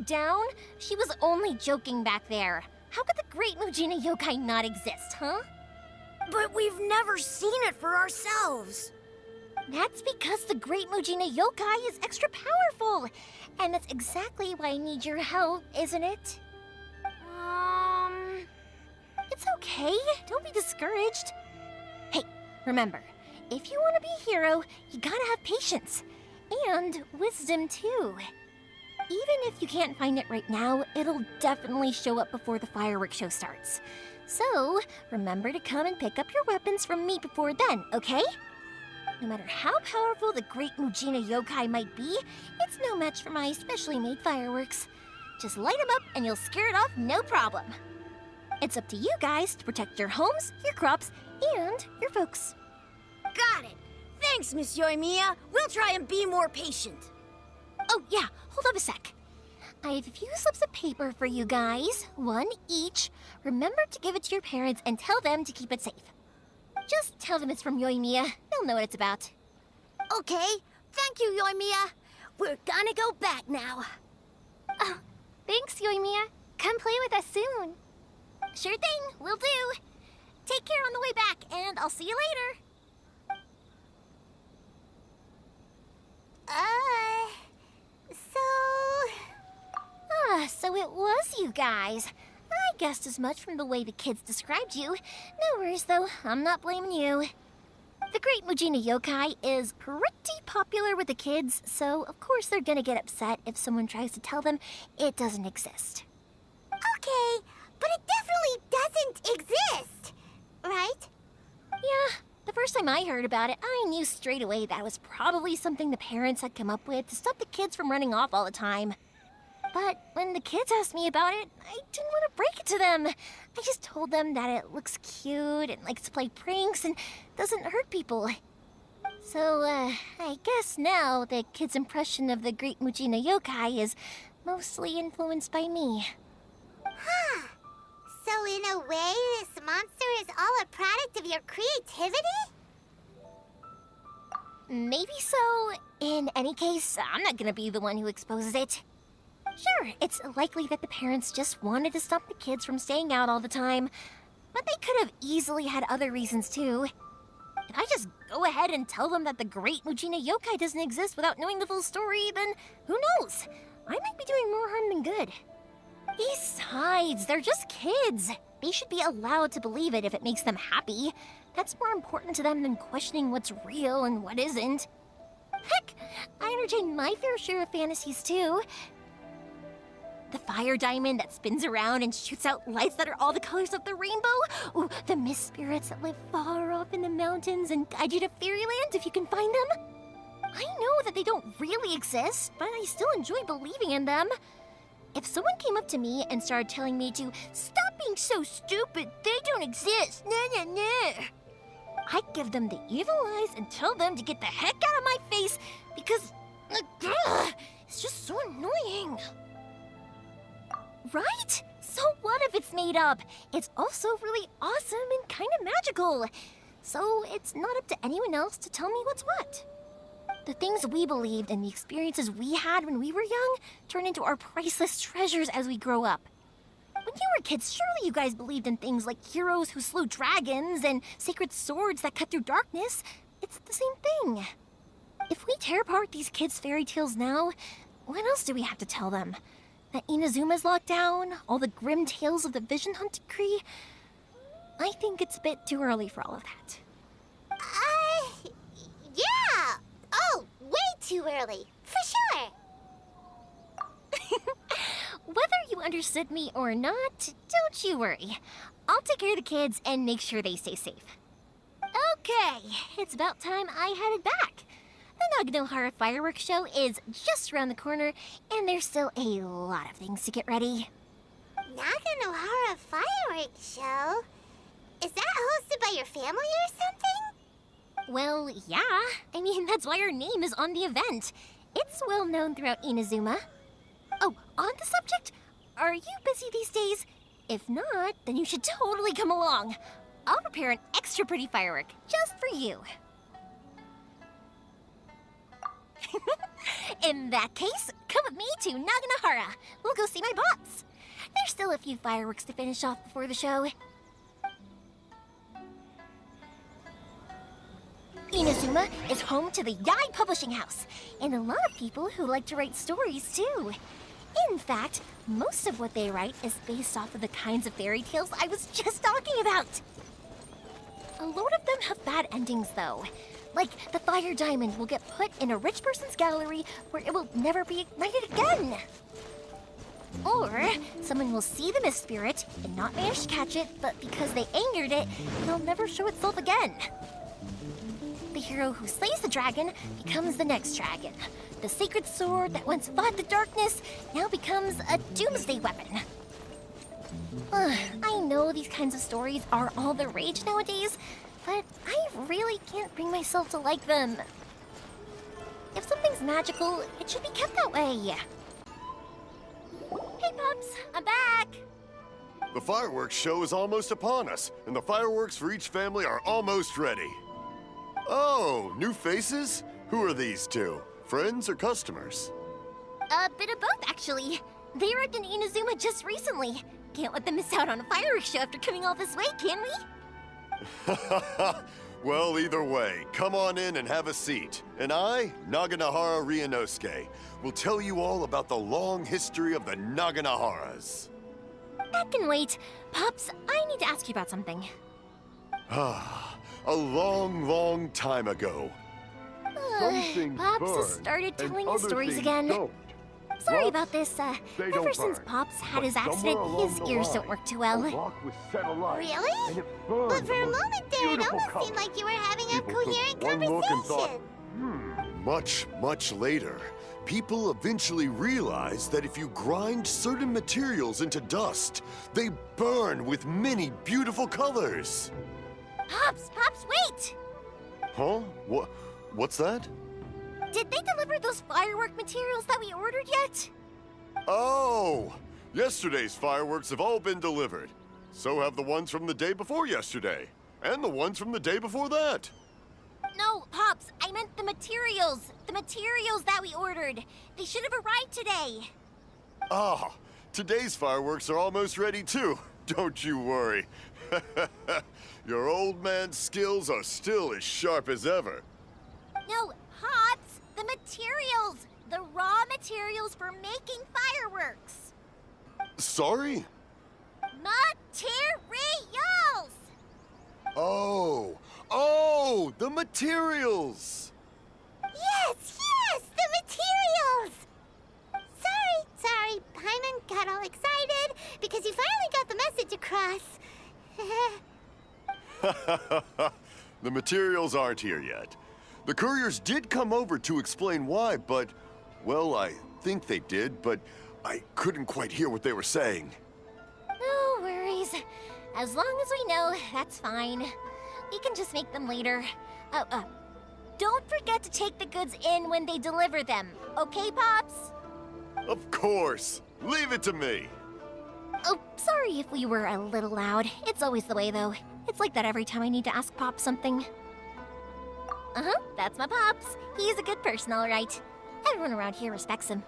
down. She was only joking back there. How could the Great Mujina Yokai not exist, huh? But we've never seen it for ourselves. That's because the Great Mujina Yokai is extra powerful. And that's exactly why I need your help, isn't it? It's okay. Don't be discouraged. Hey, remember, if you want to be a hero, you gotta have patience. And wisdom, too. Even if you can't find it right now, it'll definitely show up before the fireworks show starts. So, remember to come and pick up your weapons from me before then, okay? No matter how powerful the Great Mujina Yokai might be, it's no match for my specially made fireworks. Just light them up and you'll scare it off no problem. It's up to you guys to protect your homes, your crops, and your folks. Got it. Thanks, Miss Yoimiya. We'll try and be more patient. Oh, yeah, hold up a sec. I have a few slips of paper for you guys, one each. Remember to give it to your parents and tell them to keep it safe. Just tell them it's from Yoimiya. They'll know what it's about. Okay. Thank you, Yoimiya. We're gonna go back now. Oh, thanks, Yoimiya. Come play with us soon. Sure thing, will do. Take care on the way back, and I'll see you later. So it was you guys. I guessed as much from the way the kids described you. No worries, though. I'm not blaming you. The Great Mujina Yokai is pretty popular with the kids, so of course they're gonna get upset if someone tries to tell them it doesn't exist. Okay, but it definitely doesn't exist, right? Yeah, the first time I heard about it, I knew straight away that was probably something the parents had come up with to stop the kids from running off all the time. But when the kids asked me about it, I didn't want to break it to them. I just told them that it looks cute and likes to play pranks and doesn't hurt people. So, I guess now the kids' impression of the Great Mujina Yokai is mostly influenced by me. Huh. So in a way, this monster is all a product of your creativity? Maybe so. In any case, I'm not gonna be the one who exposes it. Sure, it's likely that the parents just wanted to stop the kids from staying out all the time, but they could have easily had other reasons too. If I just go ahead and tell them that the Great Mujina Yokai doesn't exist without knowing the full story, then who knows? I might be doing more harm than good. Besides, they're just kids. They should be allowed to believe it if it makes them happy. That's more important to them than questioning what's real and what isn't. Heck, I entertain my fair share of fantasies too. The fire diamond that spins around and shoots out lights that are all the colors of the rainbow. Ooh, the mist spirits that live far off in the mountains and guide you to fairyland if you can find them. I know that they don't really exist, but I still enjoy believing in them. If someone came up to me and started telling me to stop being so stupid, they don't exist, I'd give them the evil eyes and tell them to get the heck out of my face because it's just so annoying. Right? So what if it's made up? It's also really awesome and kind of magical. So it's not up to anyone else to tell me what's what. The things we believed and the experiences we had when we were young turn into our priceless treasures as we grow up. When you were kids, surely you guys believed in things like heroes who slew dragons and sacred swords that cut through darkness. It's the same thing. If we tear apart these kids' fairy tales now, what else do we have to tell them? That Inazuma's locked down? All the grim tales of the Vision Hunt decree? I think it's a bit too early for all of that. Yeah! Oh, way too early, for sure! Whether you understood me or not, don't you worry. I'll take care of the kids and make sure they stay safe. Okay, it's about time I headed back. The Naganohara fireworks show is just around the corner, and there's still a lot of things to get ready. Naganohara fireworks show? Is that hosted by your family or something? Well, yeah. I mean, that's why our name is on the event. It's well known throughout Inazuma. Oh, on the subject, are you busy these days? If not, then you should totally come along. I'll prepare an extra pretty firework just for you. In that case, come with me to Naganohara. We'll go see my pops. There's still a few fireworks to finish off before the show. Inazuma is home to the Yai Publishing House, and a lot of people who like to write stories too. In fact, most of what they write is based off of the kinds of fairy tales I was just talking about. A lot of them have bad endings though. Like, the fire diamond will get put in a rich person's gallery where it will never be ignited again. Or, someone will see the mist spirit and not manage to catch it, but because they angered it, it'll never show itself again. The hero who slays the dragon becomes the next dragon. The sacred sword that once fought the darkness now becomes a doomsday weapon. I know these kinds of stories are all the rage nowadays, but I really can't bring myself to like them. If something's magical, it should be kept that way. Hey, Pops, I'm back! The fireworks show is almost upon us, and the fireworks for each family are almost ready. Oh, new faces? Who are these two? Friends or customers? A bit of both, actually. They arrived in Inazuma just recently. Can't let them miss out on a fireworks show after coming all this way, can we? Well, either way, come on in and have a seat. And I, Naganohara Ryunosuke, will tell you all about the long history of the Naganoharas. That can wait. Pops, I need to ask you about something. A long, long time ago. Some things Pops burn, has started and telling his other stories things again. don't. Sorry Rocks, about this. they Ever don't since burn. Pops had But his somewhere accident, along his the ears don't line, work too a well. rock was set alight, Really? and it burned But for the a most moment there, it beautiful almost color. seemed like you were having a People took coherent one look and conversation. thought, Much, much later, people eventually realized that if you grind certain materials into dust, they burn with many beautiful colors. Pops, wait! Huh? What's that? Did they deliver those firework materials that we ordered yet? Oh! Yesterday's fireworks have all been delivered. So have the ones from the day before yesterday. And the ones from the day before that. No, Pops, I meant the materials. The materials that we ordered. They should have arrived today. Ah, today's fireworks are almost ready too. Don't you worry. Your old man's skills are still as sharp as ever. No, Pops, the materials. The raw materials for making fireworks. Sorry? Materials! Oh, the materials! Yes, the materials! Sorry, Paimon got all excited because you finally got the message across. The materials aren't here yet. The couriers did come over to explain why, but, well, I think they did, but I couldn't quite hear what they were saying. No worries. As long as we know, that's fine. We can just make them later. Don't forget to take the goods in when they deliver them, okay, Pops? Of course. Leave it to me. Oh, sorry if we were a little loud. It's always the way, though. It's like that every time I need to ask Pops something. That's my Pops. He's a good person, all right. Everyone around here respects him.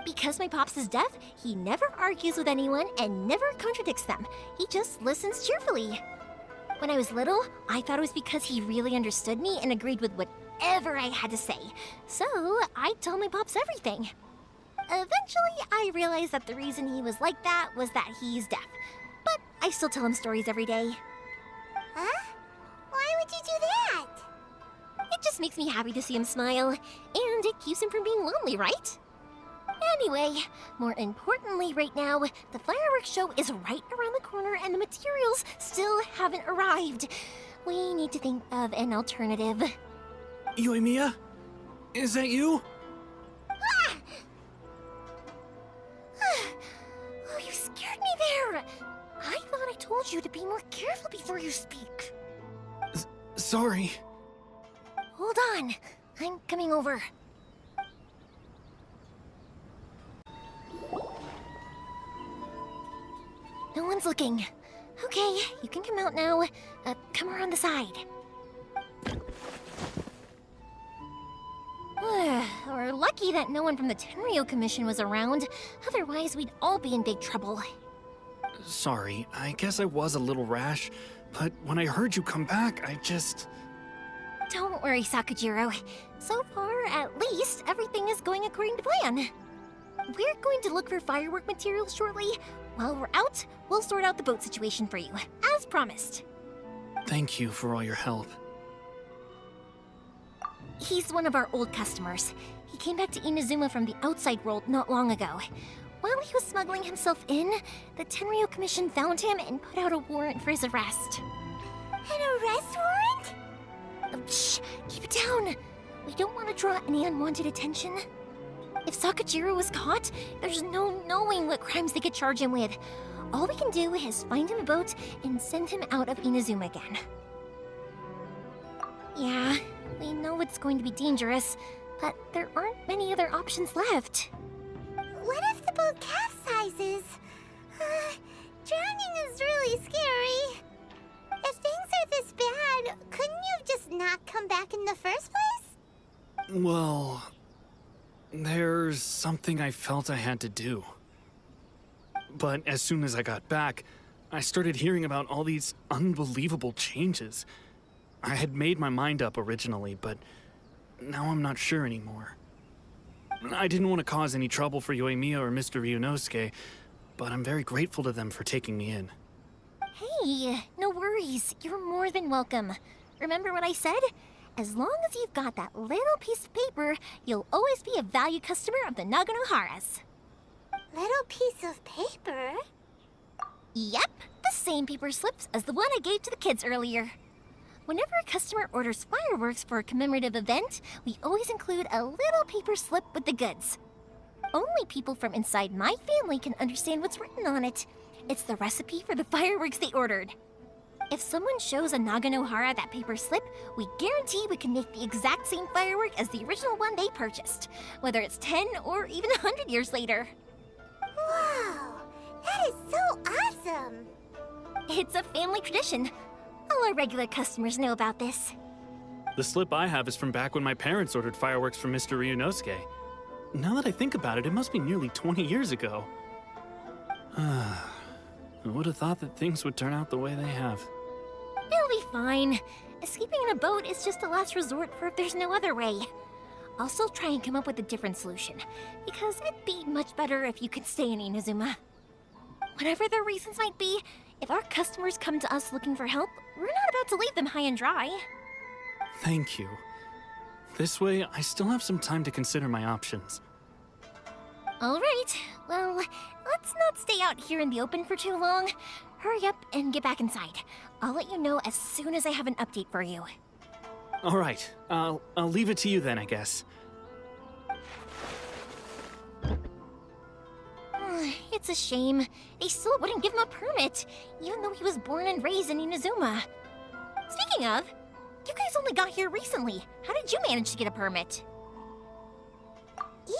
Because my Pops is deaf, he never argues with anyone and never contradicts them. He just listens cheerfully. When I was little, I thought it was because he really understood me and agreed with whatever I had to say. So, I told my Pops everything. Eventually, I realized that the reason he was like that was that he's deaf. But I still tell him stories every day. Huh? Why would you do that? It just makes me happy to see him smile, and it keeps him from being lonely, right? Anyway, more importantly right now, the fireworks show is right around the corner and the materials still haven't arrived. We need to think of an alternative. Yoimiya? Is that you? Oh, you scared me there! I thought I told you to be more careful before you speak. Sorry. Hold on, I'm coming over. No one's looking. Okay, you can come out now. Come around the side. We're lucky lucky that no one from the Tenryo Commission was around. Otherwise, we'd all be in big trouble. Sorry, I guess I was a little rash, but when I heard you come back, I just... Don't worry, Sakujiro. So far, at least, everything is going according to plan. We're going to look for firework materials shortly. While we're out, we'll sort out the boat situation for you, as promised. Thank you for all your help. He's one of our old customers. He came back to Inazuma from the outside world not long ago. While he was smuggling himself in, the Tenryo Commission found him and put out a warrant for his arrest. An arrest warrant? Oh, shh! Keep it down! We don't want to draw any unwanted attention. If Sakujiro was caught, there's no knowing what crimes they could charge him with. All we can do is find him a boat and send him out of Inazuma again. Yeah, we know it's going to be dangerous, but there aren't many other options left. What if the boat capsizes? Drowning is really scary. If things are this bad, couldn't you just not come back in the first place? Well, there's something I felt I had to do. But as soon as I got back, I started hearing about all these unbelievable changes. I had made my mind up originally, but now I'm not sure anymore. I didn't want to cause any trouble for Yoimiya or Mr. Ryunosuke, but I'm very grateful to them for taking me in. Hey, no worries. You're more than welcome. Remember what I said? As long as you've got that little piece of paper, you'll always be a valued customer of the Naganoharas. Little piece of paper? Yep, the same paper slips as the one I gave to the kids earlier. Whenever a customer orders fireworks for a commemorative event, we always include a little paper slip with the goods. Only people from inside my family can understand what's written on it. It's the recipe for the fireworks they ordered. If someone shows a Naganohara that paper slip, we guarantee we can make the exact same firework as the original one they purchased, whether it's 10 or even 100 years later. Wow, that is so awesome! It's a family tradition. All our regular customers know about this. The slip I have is from back when my parents ordered fireworks from Mr. Ryunosuke. Now that I think about it, it must be nearly 20 years ago. I would have thought that things would turn out the way they have. It'll be fine. Escaping in a boat is just a last resort for if there's no other way. I'll still try and come up with a different solution, because it'd be much better if you could stay in Inazuma. Whatever their reasons might be, if our customers come to us looking for help, we're not about to leave them high and dry. Thank you. This way, I still have some time to consider my options. All right, well, let's not stay out here in the open for too long. Hurry up and get back inside. I'll let you know as soon as I have an update for you. All right, I'll leave it to you then, I guess. It's a shame. They still wouldn't give him a permit, even though he was born and raised in Inazuma. Speaking of, you guys only got here recently. How did you manage to get a permit?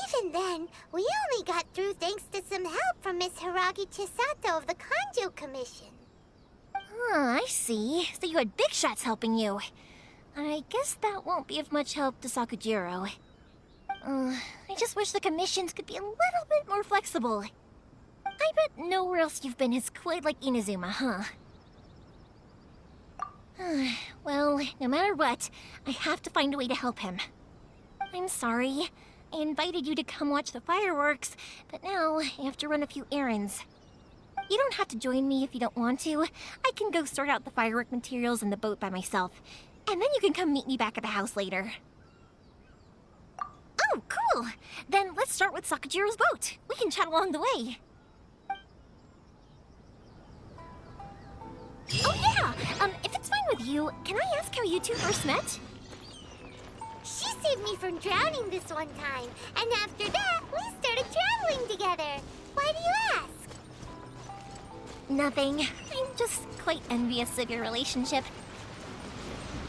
Even then, we only got through thanks to some help from Miss Hiragi Chisato of the Kanjo Commission. I see. So you had big shots helping you. I guess that won't be of much help to Sakujiro. I just wish the commissions could be a little bit more flexible. I bet nowhere else you've been is quite like Inazuma, huh? Well, no matter what, I have to find a way to help him. I'm sorry. I invited you to come watch the fireworks, but now I have to run a few errands. You don't have to join me if you don't want to. I can go sort out the firework materials in the boat by myself, and then you can come meet me back at the house later. Oh, cool! Then let's start with Sakujiro's boat. We can chat along the way. Oh yeah! If it's fine with you, can I ask how you two first met? She saved me from drowning this one time, and after that, we started traveling together. Why do you ask? Nothing. I'm just quite envious of your relationship.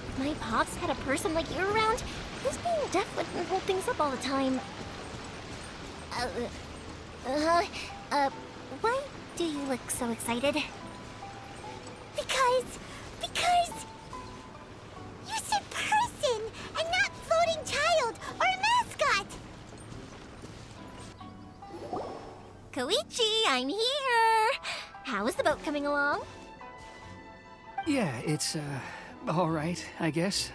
If my pops had a person like you around, his being deaf wouldn't hold things up all the time. Why do you look so excited? Because... You said person, and not floating child or mascot! Koichi, I'm here! How is the boat coming along? Yeah, it's, all right, I guess.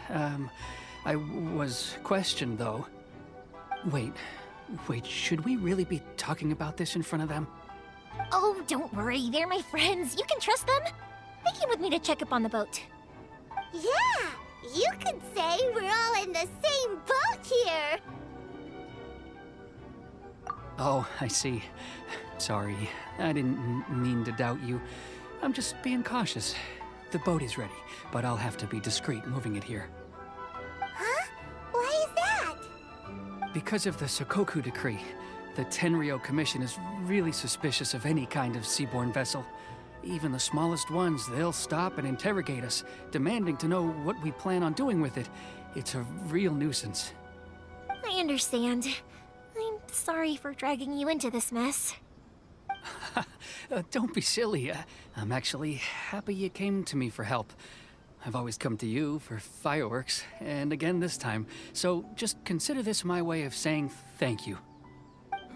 I was questioned, though. Wait, should we really be talking about this in front of them? Oh, don't worry, they're my friends. You can trust them. They came with me to check up on the boat. Yeah, you could say we're all in the same boat here. Oh, I see. Sorry, I didn't mean to doubt you. I'm just being cautious. The boat is ready, but I'll have to be discreet moving it here. Huh? Why is that? Because of the Sokoku decree, the Tenryou Commission is really suspicious of any kind of seaborne vessel. Even the smallest ones, they'll stop and interrogate us, demanding to know what we plan on doing with it. It's a real nuisance. I understand. I'm sorry for dragging you into this mess. Don't be silly. I'm actually happy you came to me for help. I've always come to you for fireworks, and again this time. So just consider this my way of saying thank you.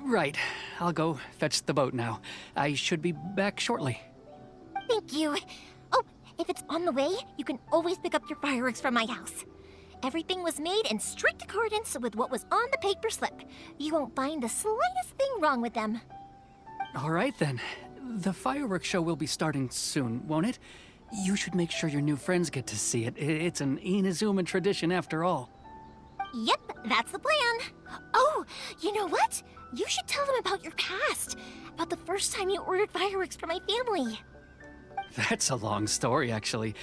Right, I'll go fetch the boat now. I should be back shortly. Thank you. Oh, if it's on the way, you can always pick up your fireworks from my house. Everything was made in strict accordance with what was on the paper slip. You won't find the slightest thing wrong with them. All right then. The fireworks show will be starting soon, won't it? You should make sure your new friends get to see it. It's an Inazuma tradition after all. Yep, that's the plan. Oh, you know what? You should tell them about your past. About the first time you ordered fireworks for my family. That's a long story, actually.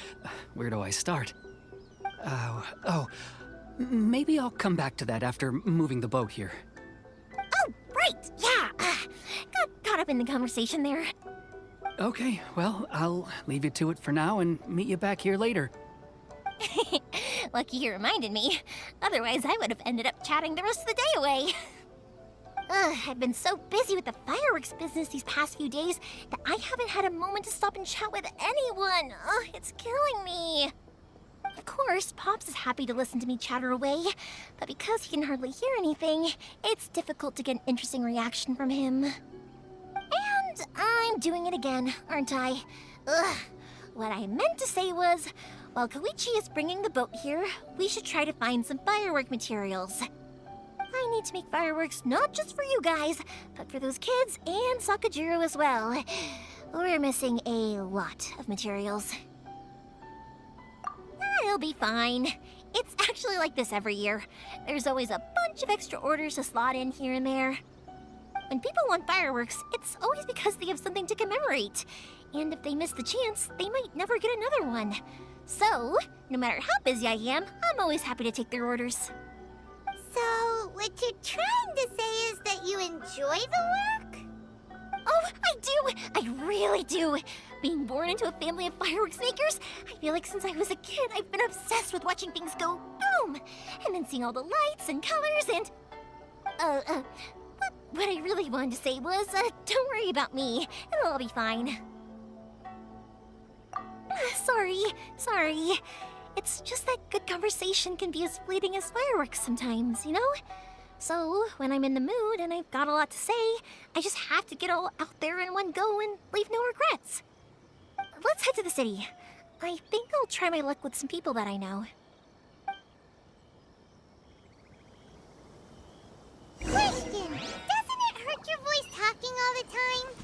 Where do I start? Maybe I'll come back to that after moving the boat here. Oh, right, yeah. Got caught up in the conversation there. Okay, well, I'll leave you to it for now and meet you back here later. Lucky you reminded me. Otherwise, I would have ended up chatting the rest of the day away. I've been so busy with the fireworks business these past few days that I haven't had a moment to stop and chat with anyone. It's killing me. Of course, Pops is happy to listen to me chatter away, but because he can hardly hear anything, it's difficult to get an interesting reaction from him. And I'm doing it again, aren't I? What I meant to say was, while Koichi is bringing the boat here, we should try to find some firework materials. I need to make fireworks not just for you guys, but for those kids and Sakajiro as well. We're missing a lot of materials. It'll be fine. It's actually like this every year. There's always a bunch of extra orders to slot in here and there. When people want fireworks, it's always because they have something to commemorate. And if they miss the chance, they might never get another one. So, no matter how busy I am, I'm always happy to take their orders. So, what you're trying to say is that you enjoy the work? Oh, I do! I really do! Being born into a family of fireworks makers, I feel like since I was a kid, I've been obsessed with watching things go boom! And then seeing all the lights and colors and... What I really wanted to say was, don't worry about me. It'll all be fine. Sorry. It's just that good conversation can be as fleeting as fireworks sometimes, you know? So, when I'm in the mood and I've got a lot to say, I just have to get all out there in one go and leave no regrets. Let's head to the city. I think I'll try my luck with some people that I know. Question! Doesn't it hurt your voice talking all the time?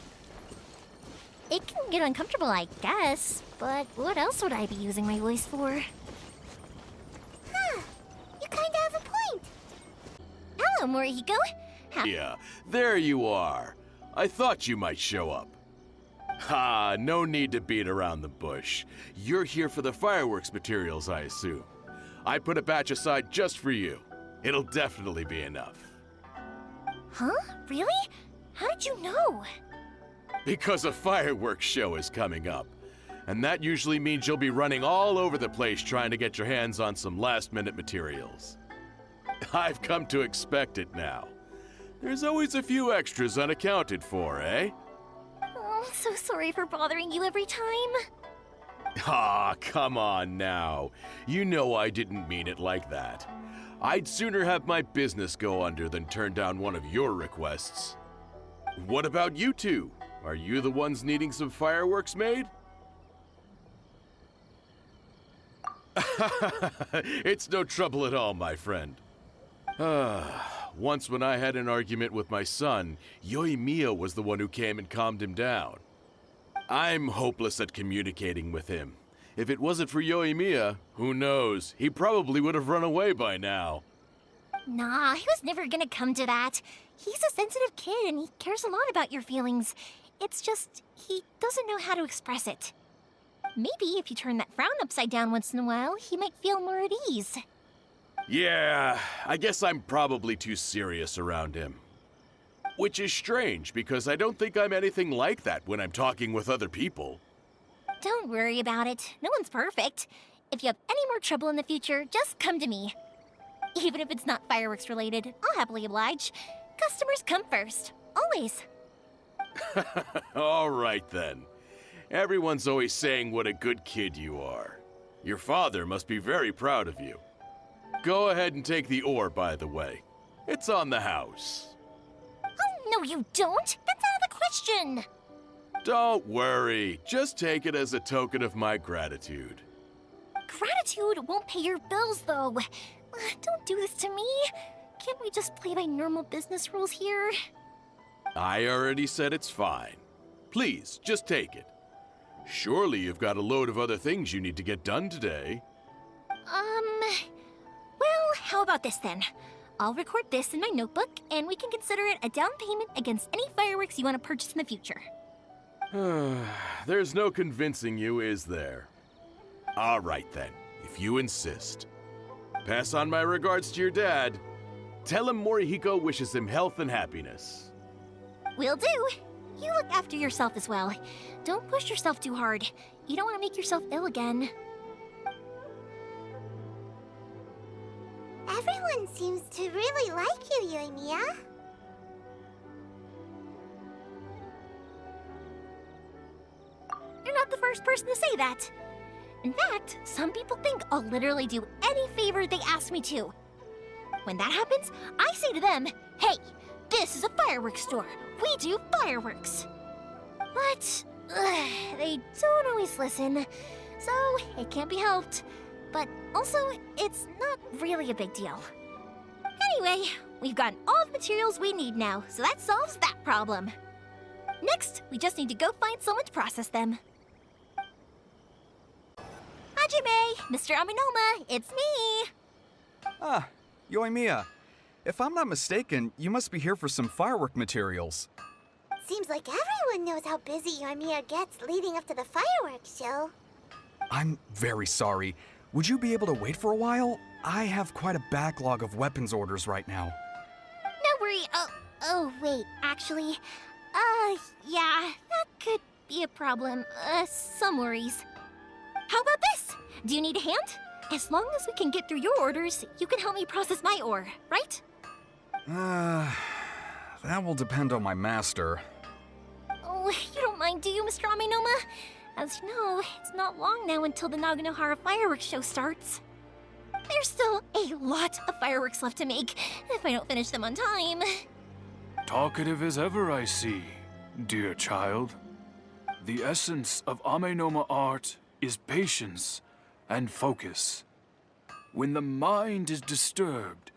It can get uncomfortable, I guess, but what else would I be using my voice for? Huh. You kinda have a point. Hello, Morihiko. Yeah, there you are. I thought you might show up. Ha, no need to beat around the bush. You're here for the fireworks materials, I assume. I put a batch aside just for you. It'll definitely be enough. Huh? Really? How did you know? Because a fireworks show is coming up. And that usually means you'll be running all over the place trying to get your hands on some last-minute materials. I've come to expect it now. There's always a few extras unaccounted for, eh? Oh, I'm so sorry for bothering you every time. Ah, come on now. You know I didn't mean it like that. I'd sooner have my business go under than turn down one of your requests. What about you two? Are you the ones needing some fireworks made? It's no trouble at all, my friend. Once when I had an argument with my son, Yoimiya was the one who came and calmed him down. I'm hopeless at communicating with him. If it wasn't for Yoimiya, who knows? He probably would have run away by now. Nah, he was never gonna come to that. He's a sensitive kid and he cares a lot about your feelings. It's just, he doesn't know how to express it. Maybe if you turn that frown upside down once in a while, he might feel more at ease. Yeah, I guess I'm probably too serious around him. Which is strange, because I don't think I'm anything like that when I'm talking with other people. Don't worry about it. No one's perfect. If you have any more trouble in the future, just come to me. Even if it's not fireworks related, I'll happily oblige. Customers come first. Always. All right then. Everyone's always saying what a good kid you are. Your father must be very proud of you. Go ahead and take the ore, by the way. It's on the house. Oh, no you don't. That's out of the question. Don't worry. Just take it as a token of my gratitude. Gratitude won't pay your bills, though. Don't do this to me. Can't we just play by normal business rules here? I already said it's fine. Please, just take it. Surely you've got a load of other things you need to get done today. Well, how about this then? I'll record this in my notebook, and we can consider it a down payment against any fireworks you want to purchase in the future. There's no convincing you, is there? All right then, if you insist. Pass on my regards to your dad. Tell him Morihiko wishes him health and happiness. Will do. You look after yourself as well. Don't push yourself too hard. You don't want to make yourself ill again. Everyone seems to really like you, Yoimiya. You're not the first person to say that. In fact, some people think I'll literally do any favor they ask me to. When that happens, I say to them, hey, this is a fireworks store. We do fireworks. But they don't always listen, so it can't be helped. But also, it's not really a big deal. Anyway, we've gotten all the materials we need now, so that solves that problem. Next, we just need to go find someone to process them. Hajime, Mr. Aminoma, it's me! Ah, Yoimiya. If I'm not mistaken, you must be here for some firework materials. Seems like everyone knows how busy Yoimiya gets leading up to the fireworks show. I'm very sorry. Would you be able to wait for a while? I have quite a backlog of weapons orders right now. No worry. Oh, wait, actually. Yeah, that could be a problem. Some worries. How about this? Do you need a hand? As long as we can get through your orders, you can help me process my ore, right? That will depend on my master. Oh, you don't mind, do you, Mr. Aminoma? As you know, it's not long now until the Naganohara fireworks show starts. There's still a lot of fireworks left to make, if I don't finish them on time. Talkative as ever, I see, dear child. The essence of Amenoma art is patience and focus. When the mind is disturbed,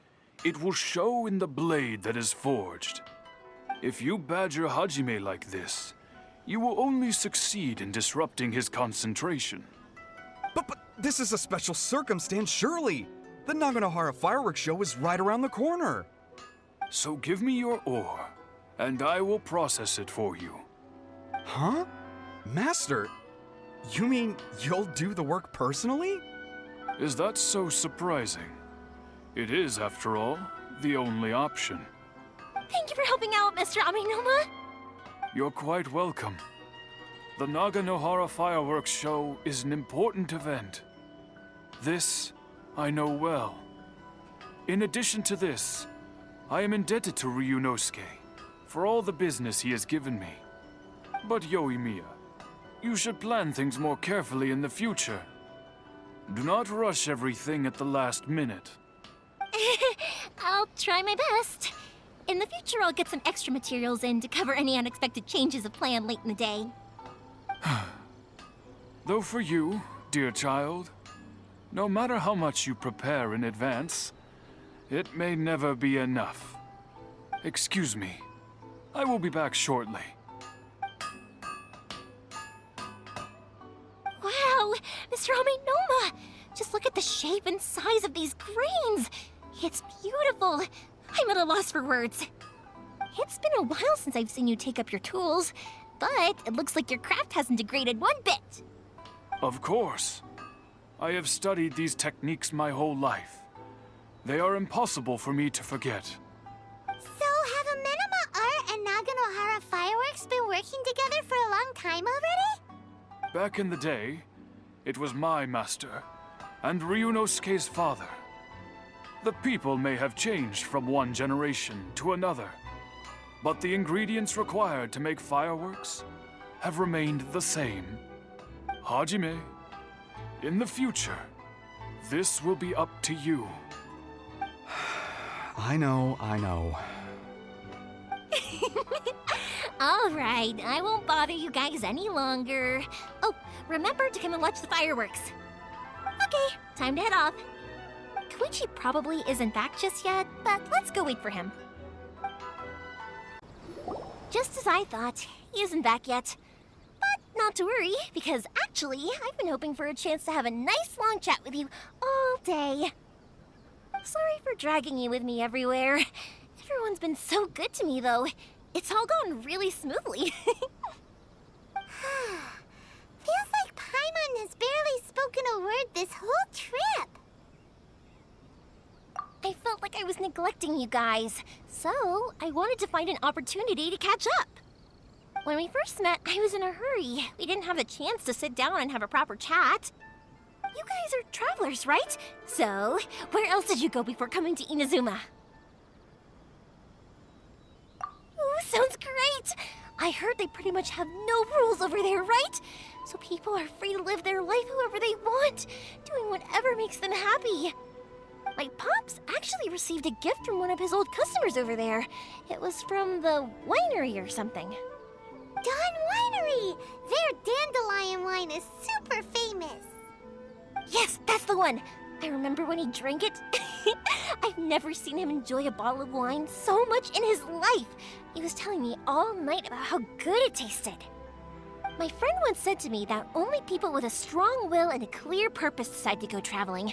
it will show in the blade that is forged. If you badger Hajime like this, you will only succeed in disrupting his concentration. But this is a special circumstance, surely. The Naganohara fireworks show is right around the corner. So give me your ore, and I will process it for you. Huh? Master, you mean you'll do the work personally? Is that so surprising? It is, after all, the only option. Thank you for helping out, Mr. Aminoma. You're quite welcome. The Naganohara fireworks show is an important event. This I know well. In addition to this, I am indebted to Ryunosuke for all the business he has given me. But Yoimiya, you should plan things more carefully in the future. Do not rush everything at the last minute. I'll try my best. In the future, I'll get some extra materials in to cover any unexpected changes of plan late in the day. Though for you, dear child, no matter how much you prepare in advance, it may never be enough. Excuse me. I will be back shortly. Wow, Mr. Amenoma! Just look at the shape and size of these grains! It's beautiful! I'm at a loss for words. It's been a while since I've seen you take up your tools, but it looks like your craft hasn't degraded one bit. Of course. I have studied these techniques my whole life. They are impossible for me to forget. So, have Amenoma Art and Naganohara Fireworks been working together for a long time already? Back in the day, it was my master, and Ryunosuke's father. The people may have changed from one generation to another, but the ingredients required to make fireworks have remained the same. Hajime, in the future, this will be up to you. I know. All right, I won't bother you guys any longer. Oh, remember to come and watch the fireworks. Okay, time to head off. Koichi probably isn't back just yet, but let's go wait for him. Just as I thought, he isn't back yet. But not to worry, because actually, I've been hoping for a chance to have a nice long chat with you all day. Sorry for dragging you with me everywhere. Everyone's been so good to me, though. It's all gone really smoothly. Feels like Paimon has barely spoken a word this whole trip. I felt like I was neglecting you guys, so I wanted to find an opportunity to catch up. When we first met, I was in a hurry. We didn't have the chance to sit down and have a proper chat. You guys are travelers, right? So, where else did you go before coming to Inazuma? Ooh, sounds great! I heard they pretty much have no rules over there, right? So people are free to live their life however they want, doing whatever makes them happy. My pops actually received a gift from one of his old customers over there. It was from the winery or something. Dawn Winery! Their dandelion wine is super famous. Yes, that's the one! I remember when he drank it. I've never seen him enjoy a bottle of wine so much in his life. He was telling me all night about how good it tasted. My friend once said to me that only people with a strong will and a clear purpose decide to go traveling.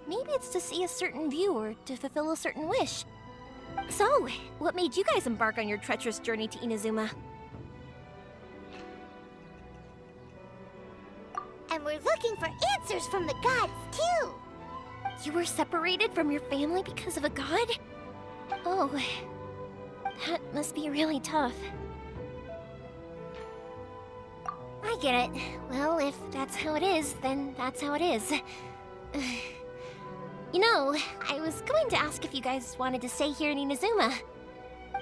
Maybe it's to see a certain view or to fulfill a certain wish. So, what made you guys embark on your treacherous journey to Inazuma? And we're looking for answers from the gods, too. You were separated from your family because of a god? Oh, that must be really tough. I get it. Well, if that's how it is, then that's how it is. You know, I was going to ask if you guys wanted to stay here in Inazuma.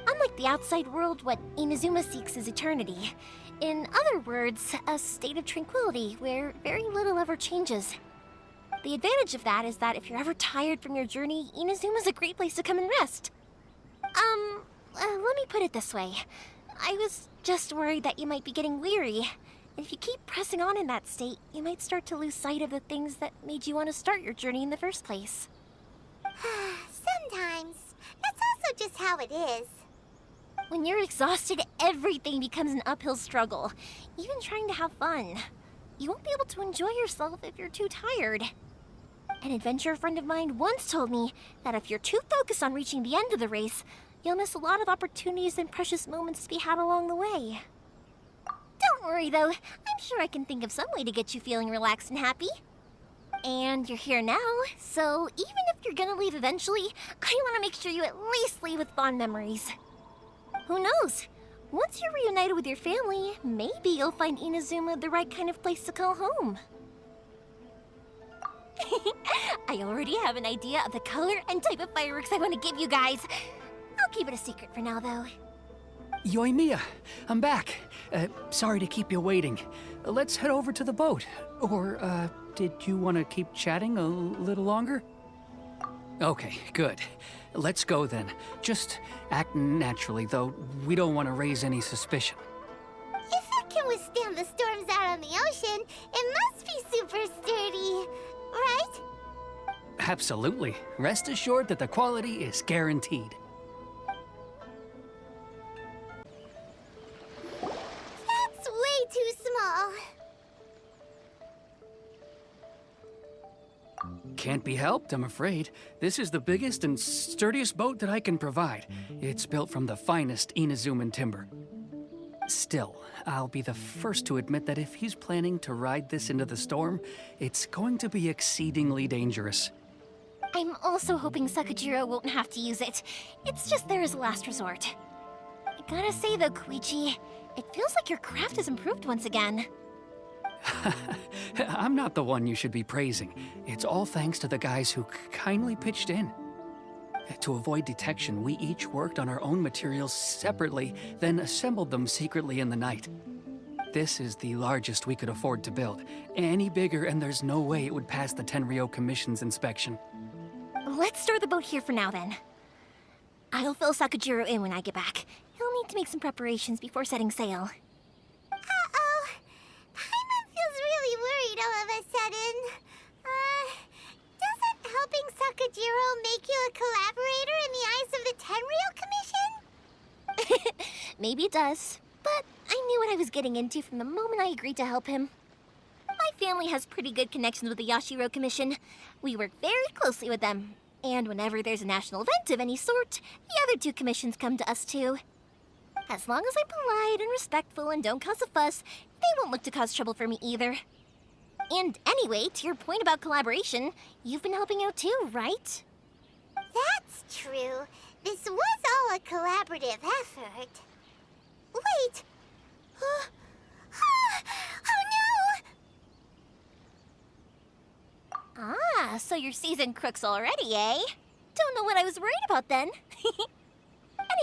Unlike the outside world, what Inazuma seeks is eternity. In other words, a state of tranquility where very little ever changes. The advantage of that is that if you're ever tired from your journey, Inazuma's a great place to come and rest. Let me put it this way. I was just worried that you might be getting weary. And if you keep pressing on in that state, you might start to lose sight of the things that made you want to start your journey in the first place. Sometimes. That's also just how it is. When you're exhausted, everything becomes an uphill struggle. Even trying to have fun. You won't be able to enjoy yourself if you're too tired. An adventurer friend of mine once told me that if you're too focused on reaching the end of the race, you'll miss a lot of opportunities and precious moments to be had along the way. Don't worry, though. I'm sure I can think of some way to get you feeling relaxed and happy. And you're here now, so even if you're gonna leave eventually, I want to make sure you at least leave with fond memories. Who knows? Once you're reunited with your family, maybe you'll find Inazuma the right kind of place to call home. I already have an idea of the color and type of fireworks I want to give you guys. I'll keep it a secret for now, though. Yoimiya, I'm back. Sorry to keep you waiting. Let's head over to the boat. Or, did you want to keep chatting a little longer? Okay, good. Let's go then. Just act naturally, though we don't want to raise any suspicion. If it can withstand the storms out on the ocean, it must be super sturdy, right? Absolutely. Rest assured that the quality is guaranteed. That's way too small. Can't be helped, I'm afraid. This is the biggest and sturdiest boat that I can provide. It's built from the finest Inazuman timber. Still, I'll be the first to admit that if he's planning to ride this into the storm, it's going to be exceedingly dangerous. I'm also hoping Sakajiro won't have to use it. It's just there as a last resort. I gotta say though, Koichi, it feels like your craft has improved once again. I'm not the one you should be praising. It's all thanks to the guys who kindly pitched in. To avoid detection, we each worked on our own materials separately, then assembled them secretly in the night. This is the largest we could afford to build. Any bigger and there's no way it would pass the Tenryou Commission's inspection. Let's store the boat here for now then. I'll fill Sakajiro in when I get back. He'll need to make some preparations before setting sail. Uh-oh. Paimon feels really worried all of a sudden. Doesn't helping Sakajiro make you a collaborator in the eyes of the Tenryou Commission? Maybe it does, but I knew what I was getting into from the moment I agreed to help him. My family has pretty good connections with the Yashiro Commission. We work very closely with them. And whenever there's a national event of any sort, the other two commissions come to us too. As long as I'm polite and respectful and don't cause a fuss, they won't look to cause trouble for me either. And anyway, to your point about collaboration, you've been helping out too, right? That's true. This was all a collaborative effort. Wait! Oh no! Ah, so you're seasoned crooks already, eh? Don't know what I was worried about then.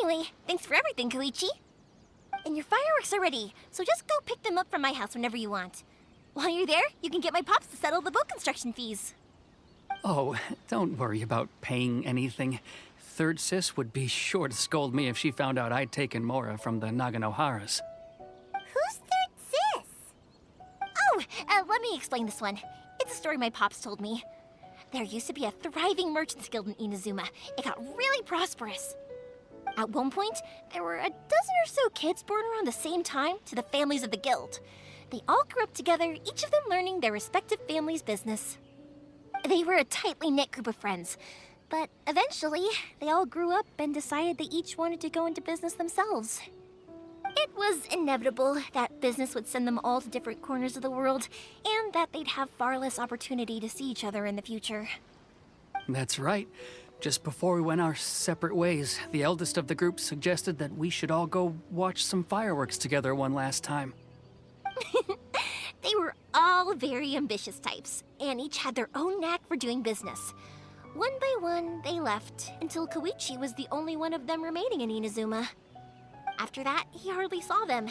Anyway, thanks for everything, Koichi. And your fireworks are ready, so just go pick them up from my house whenever you want. While you're there, you can get my pops to settle the boat construction fees. Oh, don't worry about paying anything. Third Sis would be sure to scold me if she found out I'd taken Mora from the Naganoharas. Who's Third Sis? Oh, let me explain this one. It's a story my pops told me. There used to be a thriving merchants guild in Inazuma. It got really prosperous. At one point, there were a dozen or so kids born around the same time to the families of the guild. They all grew up together, each of them learning their respective family's business. They were a tightly knit group of friends, but eventually, they all grew up and decided they each wanted to go into business themselves. It was inevitable that business would send them all to different corners of the world, and that they'd have far less opportunity to see each other in the future. That's right. Just before we went our separate ways, the eldest of the group suggested that we should all go watch some fireworks together one last time. They were all very ambitious types, and each had their own knack for doing business. One by one, they left, until Koichi was the only one of them remaining in Inazuma. After that, he hardly saw them.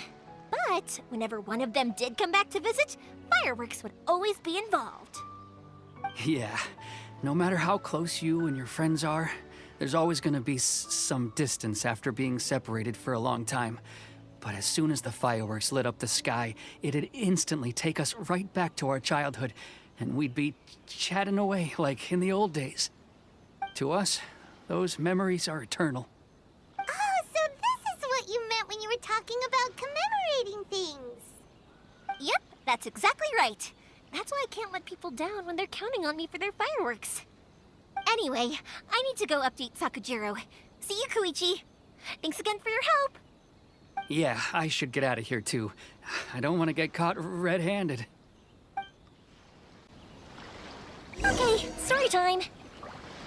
But whenever one of them did come back to visit, fireworks would always be involved. Yeah, no matter how close you and your friends are, there's always gonna be some distance after being separated for a long time. But as soon as the fireworks lit up the sky, it'd instantly take us right back to our childhood, and we'd be chatting away like in the old days. To us, those memories are eternal. Oh, so this is what you meant when you were talking about commemorating things. Yep, that's exactly right. That's why I can't let people down when they're counting on me for their fireworks. Anyway, I need to go update Sakajiro. See you, Koichi. Thanks again for your help. Yeah, I should get out of here too. I don't want to get caught red-handed. Okay, story time.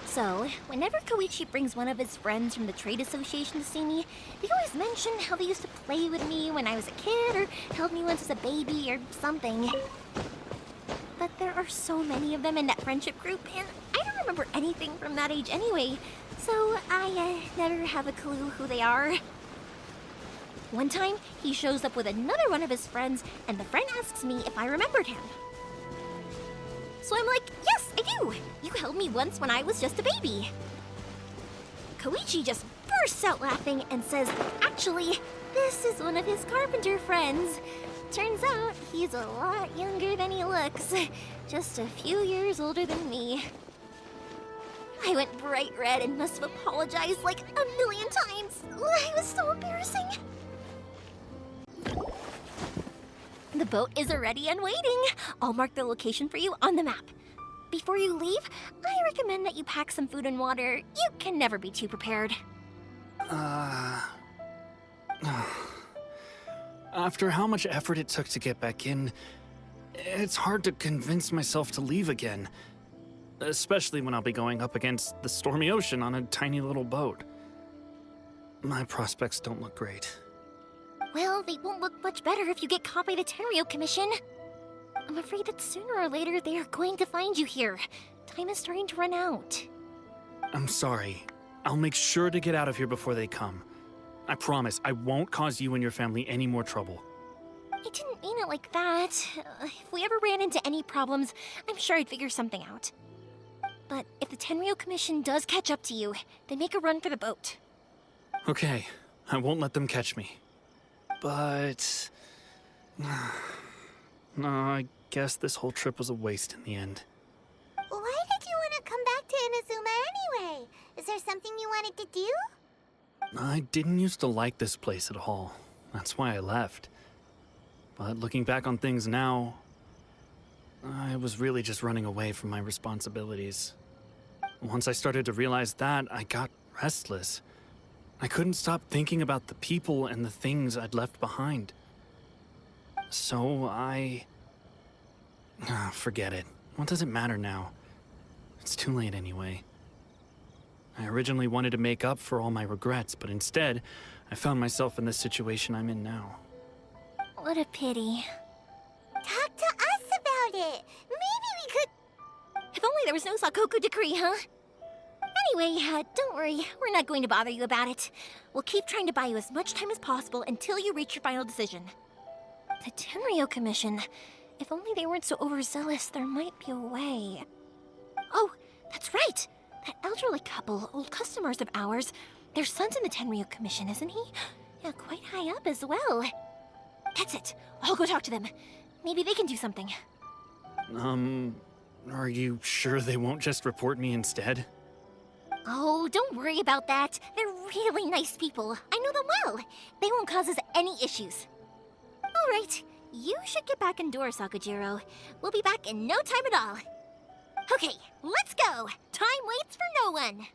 So, whenever Koichi brings one of his friends from the trade association to see me, they always mention how they used to play with me when I was a kid, or held me once as a baby, or something. But there are so many of them in that friendship group, and I don't remember anything from that age anyway, so I never have a clue who they are. One time, he shows up with another one of his friends, and the friend asks me if I remembered him. So I'm like, yes, Yes, I do. You held me once when I was just a baby. Koichi just bursts out laughing and says, actually, this is one of his carpenter friends. Turns out he's a lot younger than he looks. Just a few years older than me. I went bright red and must have apologized like a million times. It was so embarrassing. The boat is already and waiting. I'll mark the location for you on the map. Before you leave, I recommend that you pack some food and water. You can never be too prepared. After how much effort it took to get back in, it's hard to convince myself to leave again. Especially when I'll be going up against the stormy ocean on a tiny little boat. My prospects don't look great. Well, they won't look much better if you get caught by the Tenryo Commission. I'm afraid that sooner or later they are going to find you here. Time is starting to run out. I'm sorry. I'll make sure to get out of here before they come. I promise I won't cause you and your family any more trouble. I didn't mean it like that. If we ever ran into any problems, I'm sure I'd figure something out. But if the Tenryo Commission does catch up to you, then make a run for the boat. Okay, I won't let them catch me. But... no, I guess this whole trip was a waste in the end. Why did you want to come back to Inazuma anyway? Is there something you wanted to do? I didn't used to like this place at all. That's why I left. But looking back on things now, I was really just running away from my responsibilities. Once I started to realize that, I got restless. I couldn't stop thinking about the people and the things I'd left behind. So forget it. What does it matter now? It's too late anyway. I originally wanted to make up for all my regrets, but instead, I found myself in the situation I'm in now. What a pity. Talk to us about it. Maybe we could... If only there was no Sakoku decree, huh? Anyway, don't worry. We're not going to bother you about it. We'll keep trying to buy you as much time as possible until you reach your final decision. The Tenryo Commission. If only they weren't so overzealous, there might be a way. Oh, that's right! That elderly couple, old customers of ours, their son's in the Tenryo Commission, isn't he? Yeah, quite high up as well. That's it. I'll go talk to them. Maybe they can do something. Are you sure they won't just report me instead? Oh, don't worry about that. They're really nice people. I know them well. They won't cause us any issues. All right. You should get back indoors, Sakujiro. We'll be back in no time at all. Okay, let's go. Time waits for no one.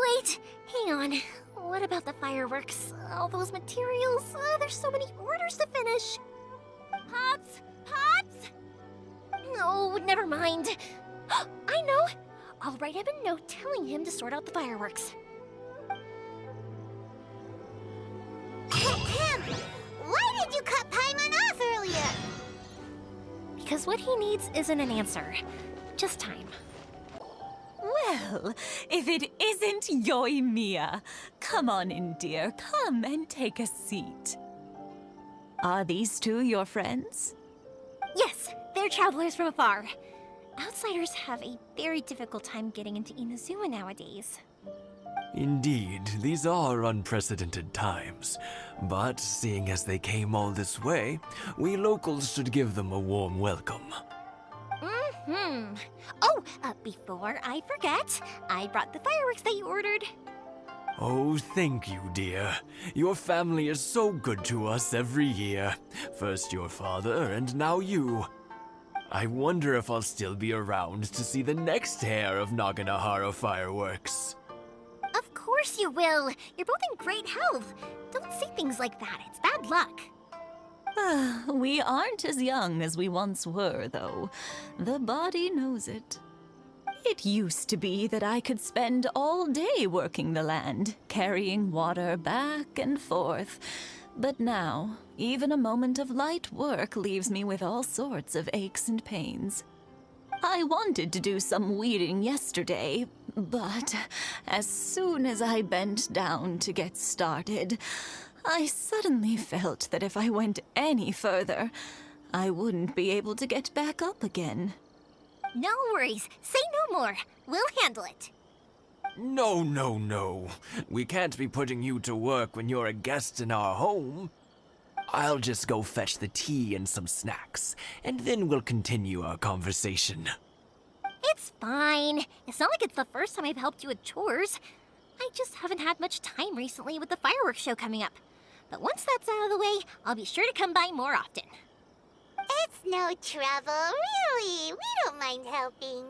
Wait, hang on. What about the fireworks? All those materials? There's so many orders to finish. Pops! Pops! No, never mind. I know. I'll write him a note telling him to sort out the fireworks. Why did you cut Paimon off earlier? Because what he needs isn't an answer, just time. Well, if it isn't Yoimiya, come on in, dear. Come and take a seat. Are these two your friends? Yes, they're travelers from afar. Outsiders have a very difficult time getting into Inazuma nowadays. Indeed, these are unprecedented times. But seeing as they came all this way, we locals should give them a warm welcome. Oh, before I forget, I brought the fireworks that you ordered. Oh, thank you, dear. Your family is so good to us every year. First your father, and now you. I wonder if I'll still be around to see the next hair of Naganohara fireworks. Of course you will. You're both in great health. Don't say things like that. It's bad luck. We aren't as young as we once were, though. The body knows it. It used to be that I could spend all day working the land, carrying water back and forth. But now, even a moment of light work leaves me with all sorts of aches and pains. I wanted to do some weeding yesterday, but as soon as I bent down to get started, I suddenly felt that if I went any further, I wouldn't be able to get back up again. No worries. Say no more. We'll handle it. No, no, no. We can't be putting you to work when you're a guest in our home. I'll just go fetch the tea and some snacks, and then we'll continue our conversation. It's fine. It's not like it's the first time I've helped you with chores. I just haven't had much time recently with the fireworks show coming up. But once that's out of the way, I'll be sure to come by more often. It's no trouble, really. We don't mind helping.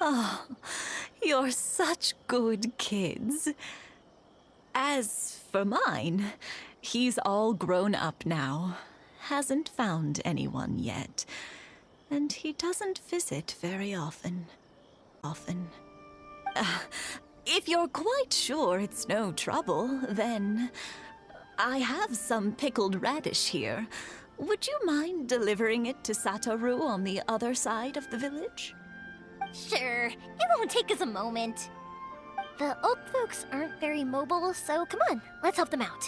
Oh, you're such good kids. As for mine, he's all grown up now. Hasn't found anyone yet. And he doesn't visit very often. If you're quite sure it's no trouble, then I have some pickled radish here. Would you mind delivering it to Satoru on the other side of the village? Sure, it won't take us a moment. The old folks aren't very mobile, so come on, let's help them out.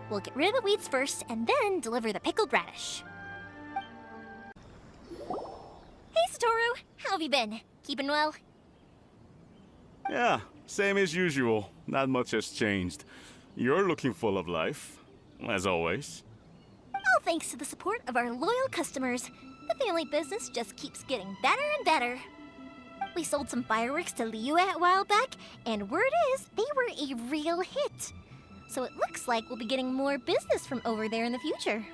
We'll get rid of the weeds first, and then deliver the pickled radish. Hey, Satoru, how have you been? Keeping well? Yeah, same as usual. Not much has changed. You're looking full of life, as always. All thanks to the support of our loyal customers, the family business just keeps getting better and better. We sold some fireworks to Liyue a while back, and word is they were a real hit. So it looks like we'll be getting more business from over there in the future.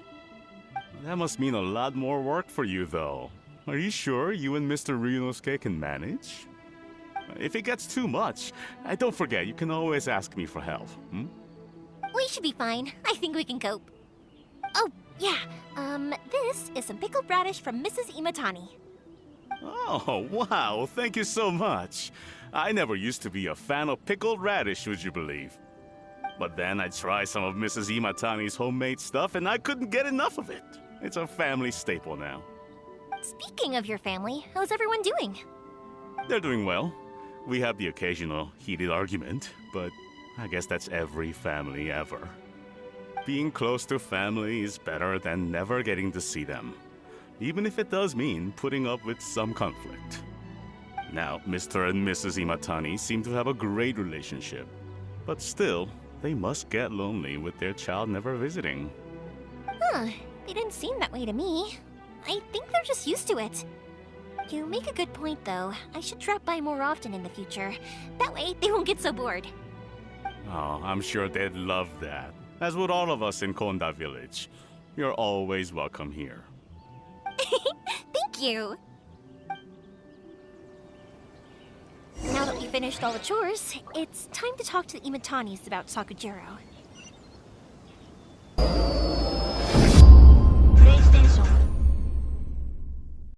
That must mean a lot more work for you, though. Are you sure you and Mr. Ryunosuke can manage? If it gets too much, don't forget, you can always ask me for help, We should be fine. I think we can cope. Oh, yeah. This is some pickled radish from Mrs. Imatani. Oh, wow, thank you so much. I never used to be a fan of pickled radish, would you believe? But then I tried some of Mrs. Imatani's homemade stuff and I couldn't get enough of it. It's a family staple now. Speaking of your family, how's everyone doing? They're doing well. We have the occasional heated argument, but I guess that's every family ever. Being close to family is better than never getting to see them, even if it does mean putting up with some conflict. Now, Mr. and Mrs. Imatani seem to have a great relationship, but still, they must get lonely with their child never visiting. Huh, they didn't seem that way to me. I think they're just used to it. You make a good point, though. I should drop by more often in the future. That way, they won't get so bored. Oh, I'm sure they'd love that, as would all of us in Konda Village. You're always welcome here. Thank you! Now that we finished all the chores, it's time to talk to the Imatanis about Sakujiro.